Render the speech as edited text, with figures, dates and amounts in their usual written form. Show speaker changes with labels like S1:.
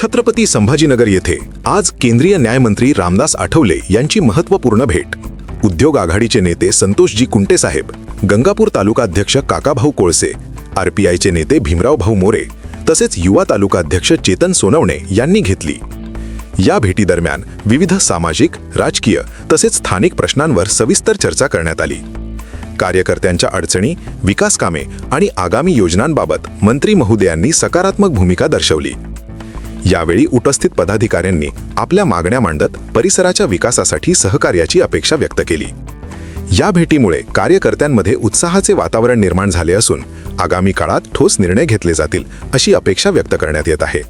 S1: छत्रपती संभाजीनगर येथे आज केंद्रीय न्यायमंत्री रामदास आठवले यांची महत्त्वपूर्ण भेट. उद्योग आघाडीचे नेते संतोषजी कुंटे साहेब, गंगापूर तालुकाध्यक्ष काकाभाऊ कोळसे, आरपीआयचे नेते भीमराव भाऊ मोरे तसेच युवा तालुकाध्यक्ष चेतन सोनवणे यांनी घेतली. या भेटीदरम्यान विविध सामाजिक, राजकीय तसेच स्थानिक प्रश्नांवर सविस्तर चर्चा करण्यात आली. कार्यकर्त्यांच्या अडचणी, विकास कामे आणि आगामी योजनांबाबत मंत्री महोदयांनी सकारात्मक भूमिका दर्शवली. यावेळी उपस्थित पदाधिकाऱ्यांनी आपल्या मागण्या मांडत परिसराच्या विकासासाठी सहकार्याची अपेक्षा व्यक्त केली. या भेटीमुळे कार्यकर्त्यांमध्ये उत्साहाचे वातावरण निर्माण झाले असून आगामी काळात ठोस निर्णय घेतले जातील अशी अपेक्षा व्यक्त करण्यात येत आहे.